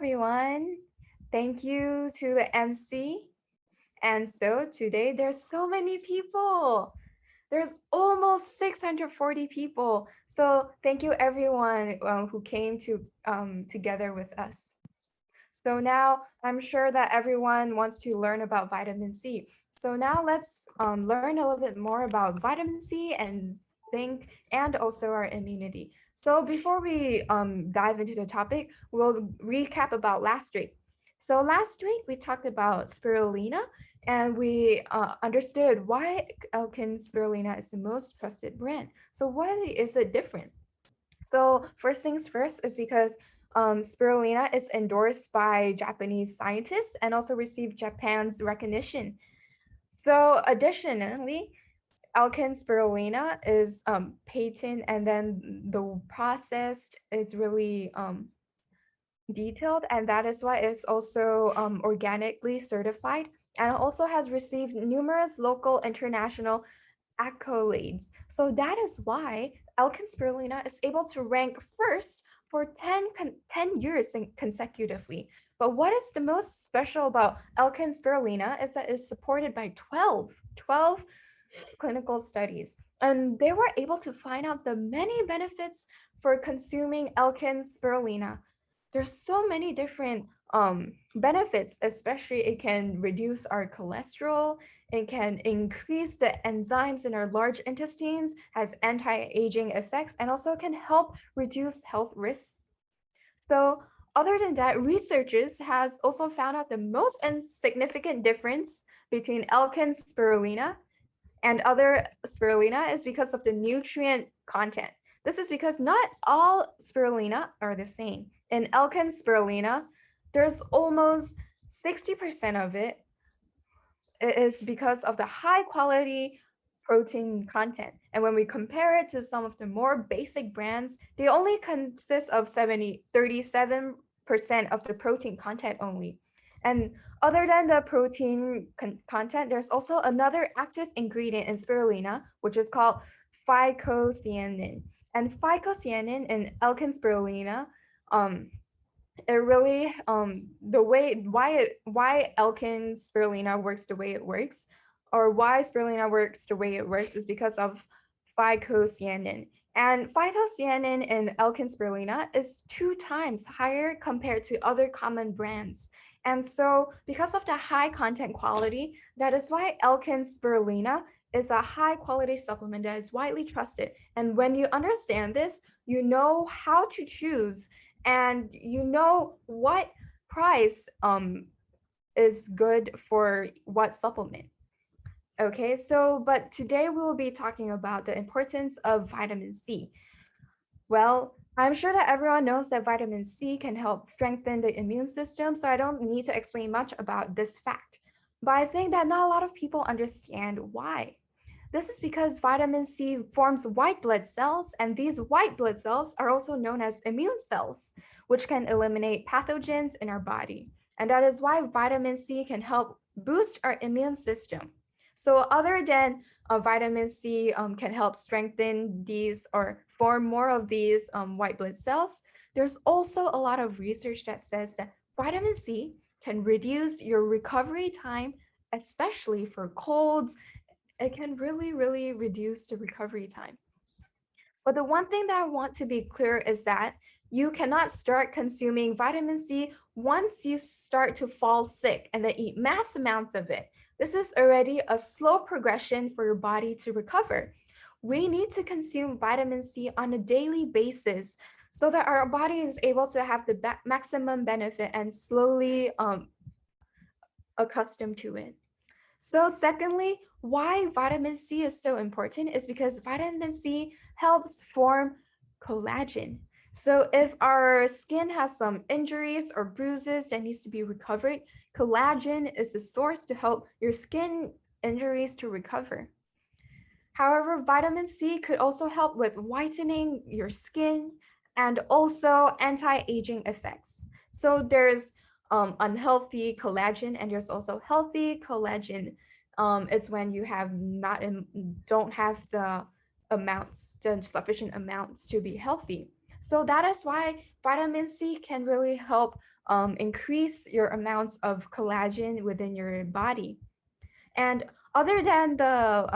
everyone. Thank you to the MC. And so today there's so many people. There's almost 640 people. So thank you everyone who came together with us. So now I'm sure that everyone wants to learn about vitamin C. So now let's learn a little bit more about vitamin C and zinc and also our immunity. So before we dive into the topic, we'll recap about last week. So last week we talked about spirulina and we understood why ELKEN spirulina is the most trusted brand. So why is it different? So first things first is because spirulina is endorsed by Japanese scientists and also received Japan's recognition. So additionally, ELKEN spirulina is patent, and then the process is really detailed, and that is why it's also organically certified, and also has received numerous local international accolades. So that is why ELKEN spirulina is able to rank first for 10 years consecutively. But what is the most special about ELKEN spirulina is that it's supported by 12 clinical studies, and they were able to find out the many benefits for consuming ELKEN spirulina. There's so many different benefits, especially it can reduce our cholesterol, it can increase the enzymes in our large intestines, has anti-aging effects, and also can help reduce health risks. So other than that, researchers has also found out the most significant difference between ELKEN spirulina and other spirulina is because of the nutrient content. This is because not all spirulina are the same. In ELKEN spirulina, there's almost 60% of it is because of the high quality protein content. And when we compare it to some of the more basic brands, they only consist of 37% of the protein content only. And other than the protein content, there's also another active ingredient in spirulina, which is called phycocyanin. And phycocyanin in ELKEN spirulina, it really the way why ELKEN spirulina works the way it works, or why spirulina works the way it works, is because of phycocyanin. And phycocyanin in ELKEN spirulina is 2 times higher compared to other common brands. And so because of the high content quality, that is why ELKEN spirulina is a high quality supplement that is widely trusted. And when you understand this, you know how to choose and you know what price is good for what supplement. Okay, so but today we will be talking about the importance of vitamin C. Well, I'm sure that everyone knows that vitamin C can help strengthen the immune system, so I don't need to explain much about this fact. But I think that not a lot of people understand why. This is because vitamin C forms white blood cells, and these white blood cells are also known as immune cells, which can eliminate pathogens in our body. And that is why vitamin C can help boost our immune system. So other than vitamin C can help strengthen these or form more of these white blood cells, there's also a lot of research that says that vitamin C can reduce your recovery time, especially for colds. It can really reduce the recovery time. But the one thing that I want to be clear is that you cannot start consuming vitamin C once you start to fall sick and then eat mass amounts of it. This is already a slow progression for your body to recover. We need to consume vitamin C on a daily basis so that our body is able to have the maximum benefit and slowly accustomed to it. So secondly, why vitamin C is so important is because vitamin C helps form collagen. So if our skin has some injuries or bruises that needs to be recovered, collagen is the source to help your skin injuries to recover. However, vitamin C could also help with whitening your skin and also anti-aging effects. So there's unhealthy collagen and there's also healthy collagen. It's when you don't have the sufficient amounts to be healthy. So that is why vitamin C can really help increase your amounts of collagen within your body. And other than the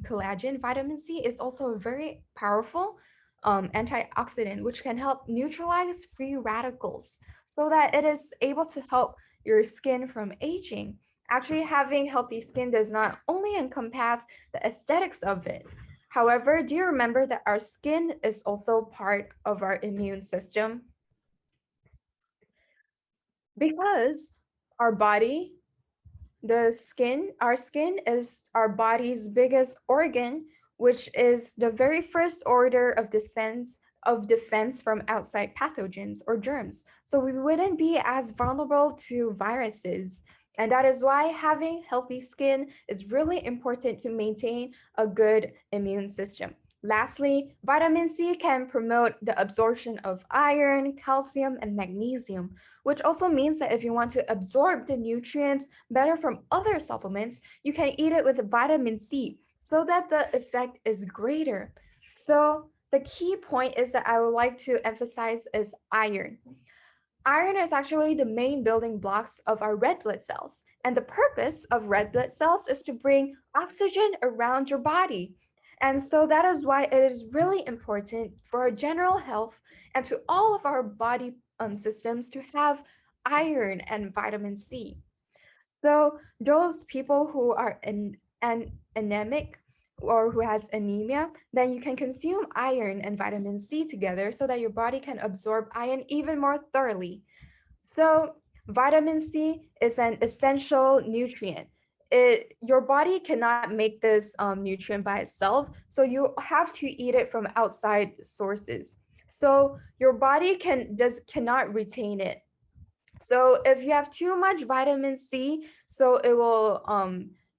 collagen, vitamin C is also a very powerful antioxidant, which can help neutralize free radicals so that it is able to help your skin from aging. Actually, having healthy skin does not only encompass the aesthetics of it. However, do you remember that our skin is also part of our immune system? Because our body, our skin is our body's biggest organ, which is the very first order of defense from outside pathogens or germs. So we wouldn't be as vulnerable to viruses. And that is why having healthy skin is really important to maintain a good immune system. Lastly, vitamin C can promote the absorption of iron, calcium, and magnesium, which also means that if you want to absorb the nutrients better from other supplements, you can eat it with vitamin C so that the effect is greater. So the key point is that I would like to emphasize is iron. Iron is actually the main building blocks of our red blood cells, and the purpose of red blood cells is to bring oxygen around your body. And so that is why it is really important for our general health and to all of our body systems to have iron and vitamin C. So those people who are anemic or who has anemia, then you can consume iron and vitamin C together so that your body can absorb iron even more thoroughly. So vitamin C is an essential nutrient. Your body cannot make this nutrient by itself, so you have to eat it from outside sources. So your body cannot retain it. So if you have too much vitamin C, so it will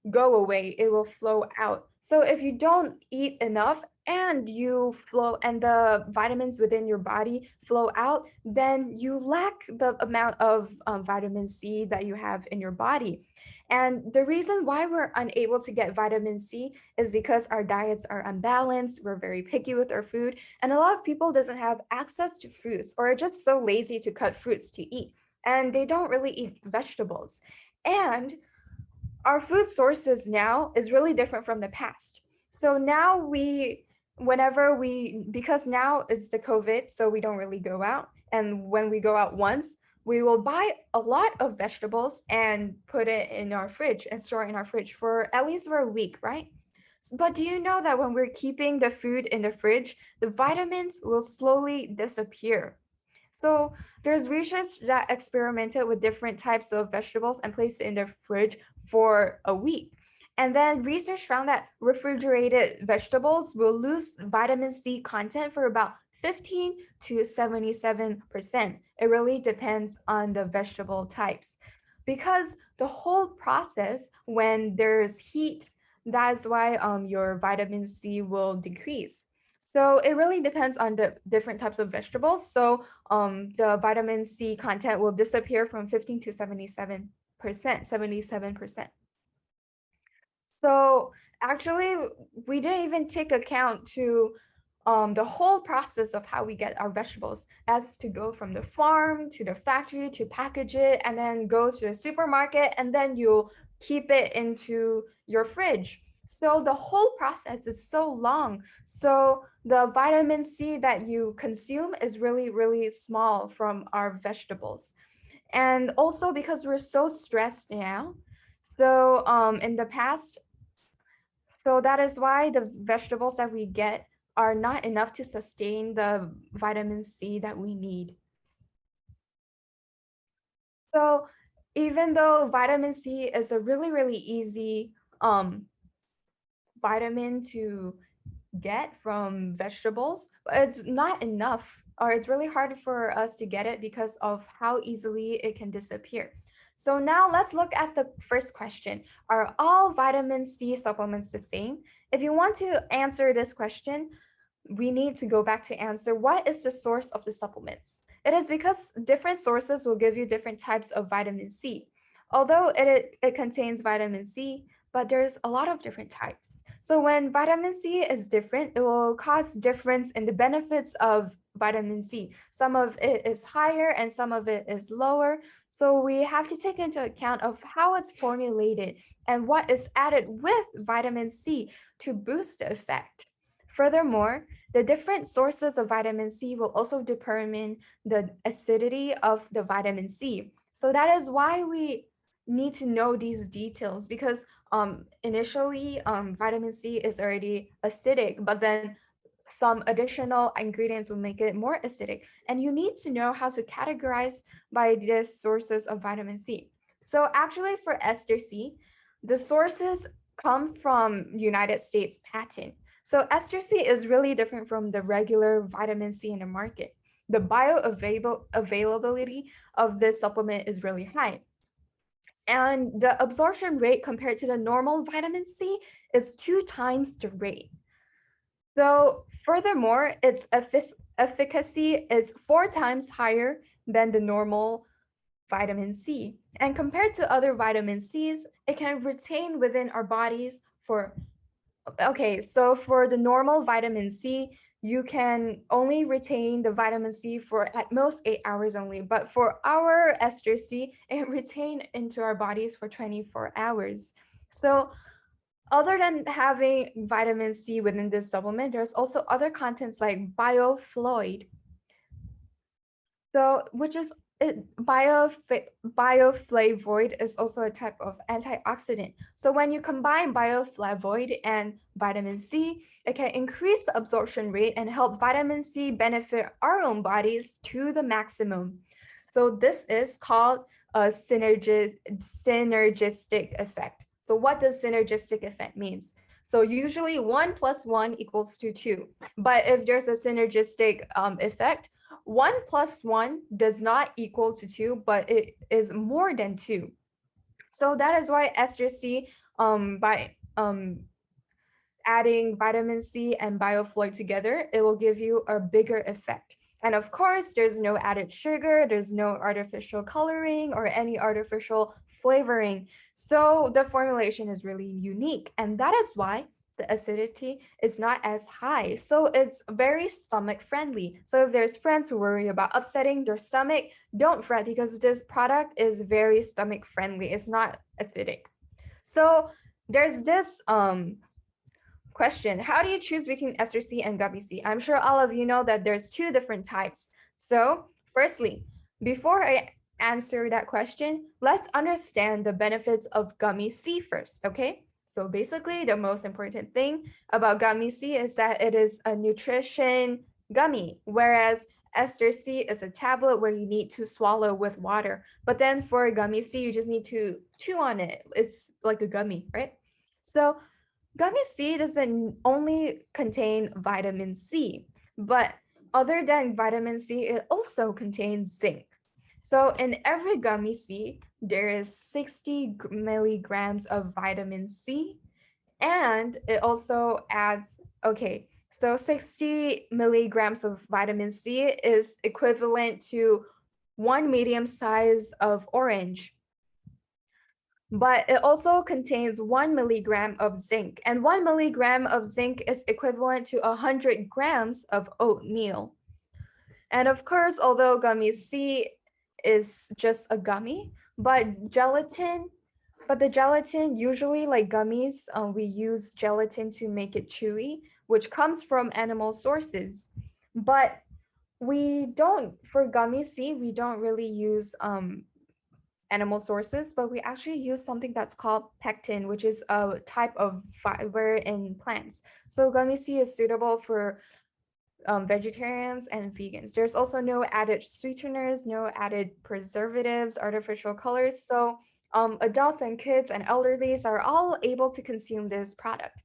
go away, it will flow out. So if you don't eat enough and the vitamins within your body flow out, then you lack the amount of vitamin C that you have in your body. And the reason why we're unable to get vitamin C is because our diets are unbalanced, we're very picky with our food, and a lot of people doesn't have access to fruits or are just so lazy to cut fruits to eat, and they don't really eat vegetables. And our food sources now is really different from the past. So now because now it's the COVID, so we don't really go out. And when we go out once, we will buy a lot of vegetables and put it in our fridge and store it in our fridge for at least for a week, right? But do you know that when we're keeping the food in the fridge, the vitamins will slowly disappear? So there's research that experimented with different types of vegetables and placed it in the fridge for a week. And then research found that refrigerated vegetables will lose vitamin C content for about 15 to 77%. It really depends on the vegetable types. Because the whole process, when there's heat, that's why your vitamin C will decrease. So it really depends on the different types of vegetables. So the vitamin C content will disappear from 15 to 77%. So actually, we didn't even take account to the whole process of how we get our vegetables, as to go from the farm to the factory to package it and then go to the supermarket and then you'll keep it into your fridge. So the whole process is so long. So the vitamin C that you consume is really, really small from our vegetables. And also because we're so stressed now. So in the past, so that is why the vegetables that we get are not enough to sustain the vitamin C that we need. So even though vitamin C is a really, really easy vitamin to get from vegetables, but it's not enough, or it's really hard for us to get it because of how easily it can disappear. So now let's look at the first question. Are all vitamin C supplements the same? If you want to answer this question, we need to go back to answer what is the source of the supplements. It is because different sources will give you different types of vitamin C. Although it contains vitamin C, but there's a lot of different types. So when vitamin C is different, it will cause difference in the benefits of vitamin C. Some of it is higher and some of it is lower. So we have to take into account of how it's formulated and what is added with vitamin C to boost the effect. Furthermore, the different sources of vitamin C will also determine the acidity of the vitamin C. So that is why we need to know these details, because initially vitamin C is already acidic, but then some additional ingredients will make it more acidic. And you need to know how to categorize by these sources of vitamin C. So actually for ester C, the sources come from United States patent. So ester C is really different from the regular vitamin C in the market. The bioavailability of this supplement is really high. And the absorption rate compared to the normal vitamin C is 2 times the rate. So furthermore, its efficacy is 4 times higher than the normal vitamin C. And compared to other vitamin Cs, it can retain within our bodies for, okay, so for the normal vitamin C, you can only retain the vitamin C for at most 8 hours only. But for our ester C, it retains into our bodies for 24 hours. So other than having vitamin C within this supplement, there's also other contents like biofluid. So, which is bioflavonoid is also a type of antioxidant. So when you combine bioflavonoid and vitamin C, it can increase the absorption rate and help vitamin C benefit our own bodies to the maximum. So this is called a synergistic effect. So what does synergistic effect means? So usually 1 + 1 = 2. But if there's a synergistic effect, 1 + 1 does not equal to 2, but it is more than 2. So that is why ester C, by adding vitamin C and biofluid together, it will give you a bigger effect. And of course, there's no added sugar, there's no artificial coloring or any artificial flavoring. So the formulation is really unique, and that is why the acidity is not as high. So it's very stomach friendly. So if there's friends who worry about upsetting their stomach, don't fret, because this product is very stomach friendly. It's not acidic. So there's this question: how do you choose between ester C and gummy C? I'm sure all of you know that there's 2 different types. So firstly, before I answer that question, let's understand the benefits of gummy C first, okay? So basically, the most important thing about gummy C is that it is a nutrition gummy, whereas ester C is a tablet where you need to swallow with water. But then for gummy C, you just need to chew on it. It's like a gummy, right? So gummy C doesn't only contain vitamin C, but other than vitamin C, it also contains zinc. So in every gummy C, there is 60 milligrams of vitamin C, and it also adds, okay, so 60 milligrams of vitamin C is equivalent to 1 medium size of orange. But it also contains 1 milligram of zinc, and 1 milligram of zinc is equivalent to 100 grams of oatmeal. And of course, although gummy C is just a gummy, but the gelatin, usually like gummies, we use gelatin to make it chewy, which comes from animal sources. But for gummy C, we don't really use animal sources, but we actually use something that's called pectin, which is a type of fiber in plants. So gummy C is suitable for vegetarians and vegans. There's also no added sweeteners, no added preservatives, artificial colors. So adults and kids and elderlies are all able to consume this product.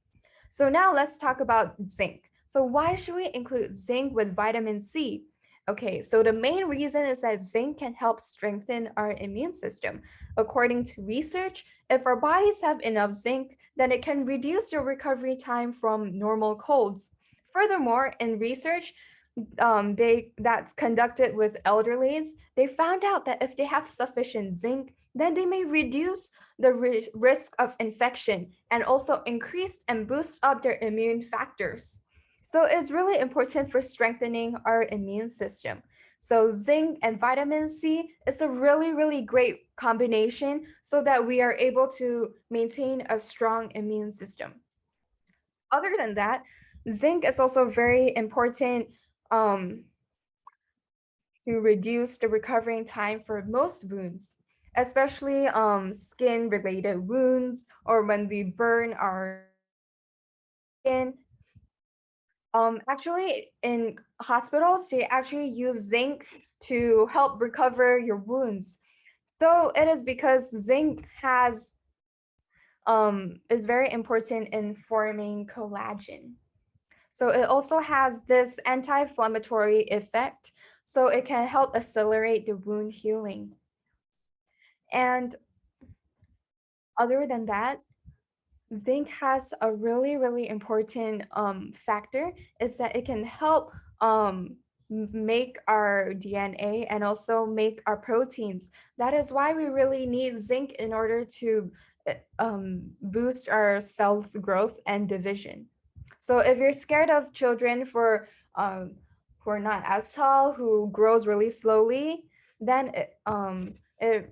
So now let's talk about zinc. So why should we include zinc with vitamin C? Okay, so the main reason is that zinc can help strengthen our immune system. According to research, if our bodies have enough zinc, then it can reduce the recovery time from normal colds. Furthermore, in research that's conducted with elderlies, they found out that if they have sufficient zinc, then they may reduce the risk of infection and also increase and boost up their immune factors. So it's really important for strengthening our immune system. So zinc and vitamin C is a really great combination so that we are able to maintain a strong immune system. Other than that, zinc is also very important to reduce the recovering time for most wounds, especially skin related wounds or when we burn our skin. Actually, in hospitals, they actually use zinc to help recover your wounds. So it is because zinc is very important in forming collagen. So it also has this anti-inflammatory effect, so it can help accelerate the wound healing. And other than that, zinc has a really important factor is that it can help make our DNA and also make our proteins. That is why we really need zinc in order to boost our cell growth and division. So if you're scared of children who are not as tall, who grows really slowly, then it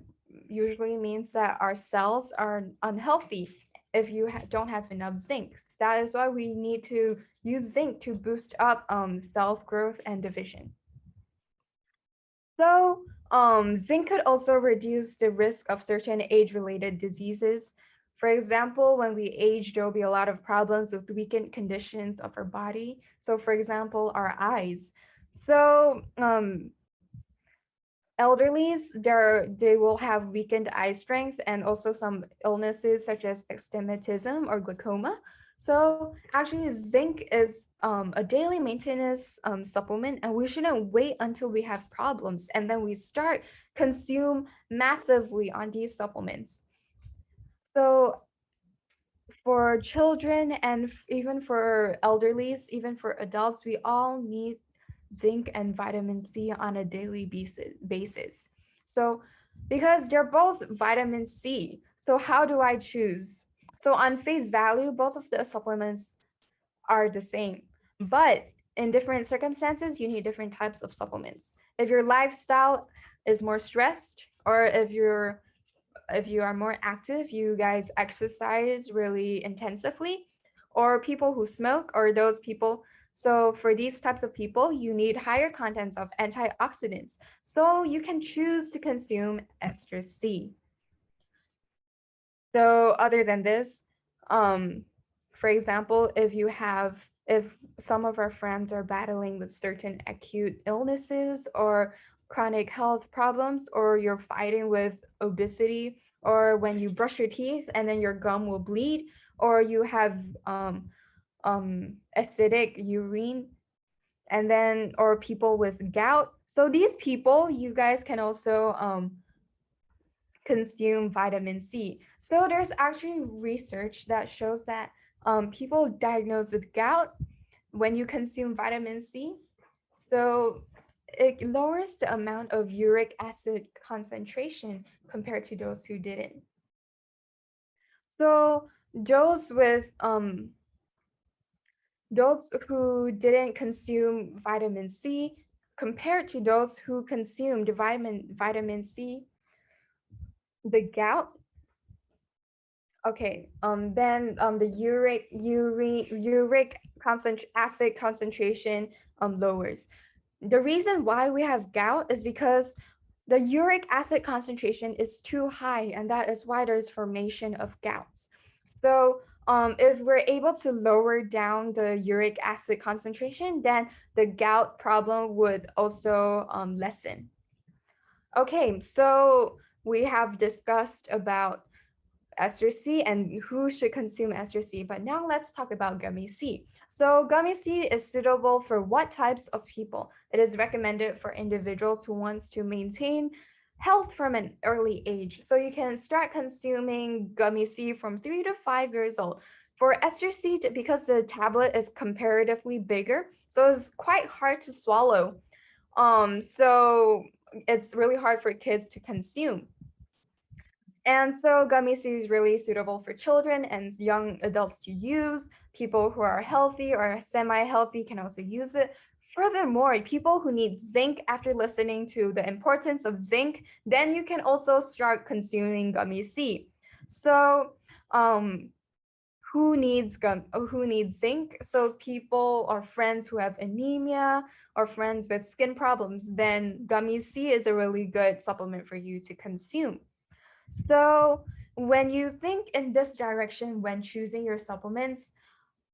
usually means that our cells are unhealthy if you don't have enough zinc. That is why we need to use zinc to boost up cell growth and division. So zinc could also reduce the risk of certain age-related diseases. For example, when we age, there will be a lot of problems with weakened conditions of our body. So for example, our eyes. So elderlies, they will have weakened eye strength and also some illnesses such as astigmatism or glaucoma. So actually zinc is a daily maintenance supplement, and we shouldn't wait until we have problems and then we start consume massively on these supplements. So for children and even for elderlies, even for adults, we all need zinc and vitamin C on a daily basis. So because they're both vitamin C, so how do I choose? So on face value, both of the supplements are the same, but in different circumstances, you need different types of supplements. If your lifestyle is more stressed, or if you are more active, you guys exercise really intensively, or people who smoke, or those people. So for these types of people, you need higher contents of antioxidants. So you can choose to consume ester C. So other than this, for example, if some of our friends are battling with certain acute illnesses or chronic health problems, or you're fighting with obesity, or when you brush your teeth and then your gum will bleed, or you have acidic urine, and then or people with gout. So these people, you guys can also consume vitamin C. So there's actually research that shows that people diagnosed with gout, when you consume vitamin C, so it lowers the amount of uric acid concentration compared to those who didn't. So those who didn't consume vitamin C compared to those who consumed vitamin C, the gout, okay, then the uric acid concentration lowers. The reason why we have gout is because the uric acid concentration is too high, and that is why there's formation of gouts. So if we're able to lower down the uric acid concentration, then the gout problem would also lessen. Okay, so we have discussed about ester C and who should consume ester C, but now let's talk about gummy C. So gummy C is suitable for what types of people? It is recommended for individuals who wants to maintain health from an early age. So you can start consuming gummy C from 3 to 5 years old. For ester C, because the tablet is comparatively bigger, so it's quite hard to swallow. So it's really hard for kids to consume. And so gummy C is really suitable for children and young adults to use. people who are healthy or semi-healthy can also use it. Furthermore, people who need zinc after listening to the importance of zinc, then you can also start consuming gummy C. So who needs zinc? So people or friends who have anemia or friends with skin problems, then gummy C is a really good supplement for you to consume. So when you think in this direction when choosing your supplements,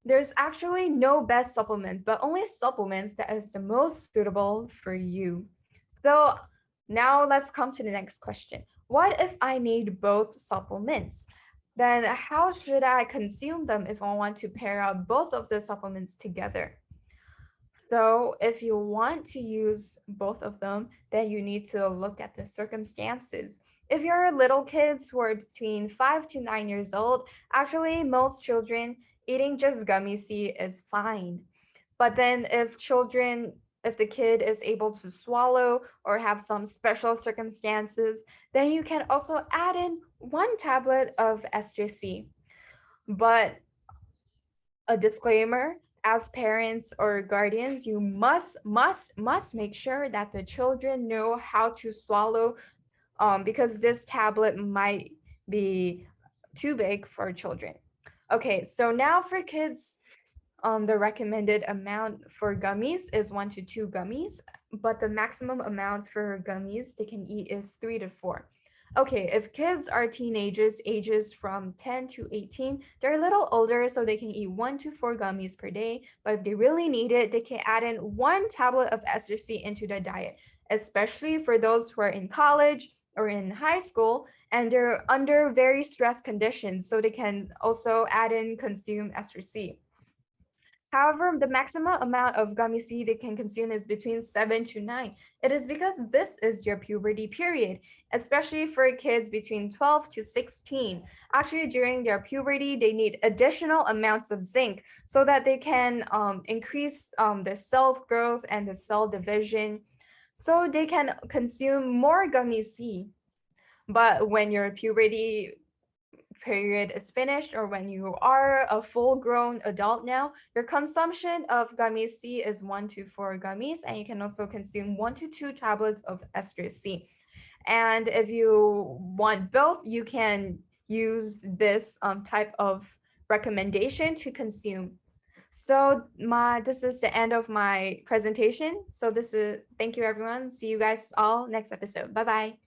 there's actually no best supplements, but only supplements that is the most suitable for you. So now let's come to the next question. What if I need both supplements? Then how should I consume them if I want to pair up both of the supplements together? So if you want to use both of them, then you need to look at the circumstances. If you're little kids who are between 5 to 9 years old, actually most children eating just gummy C is fine. But then if the kid is able to swallow or have some special circumstances, then you can also add in 1 tablet of ester C. But a disclaimer, as parents or guardians, you must make sure that the children know how to swallow, because this tablet might be too big for children. Okay, so now for kids, the recommended amount for gummies is 1 to 2 gummies, but the maximum amount for gummies they can eat is 3 to 4. Okay, if kids are teenagers, ages from 10 to 18, they're a little older, so they can eat 1 to 4 gummies per day. But if they really need it, they can add in 1 tablet of ester C into the diet, especially for those who are in college or in high school and they're under very stressed conditions, so they can also add in consume ester C. However, the maximum amount of gummy C they can consume is between 7 to 9. It is because this is your puberty period, especially for kids between 12 to 16. Actually, during their puberty, they need additional amounts of zinc so that they can increase the cell growth and the cell division, so they can consume more gummy C. But when your puberty period is finished, or when you are a full-grown adult now, your consumption of gummy C is 1 to 4 gummies, and you can also consume 1 to 2 tablets of ester C. And if you want both, you can use this type of recommendation to consume. So this is the end of my presentation. So thank you everyone. See you guys all next episode. Bye bye.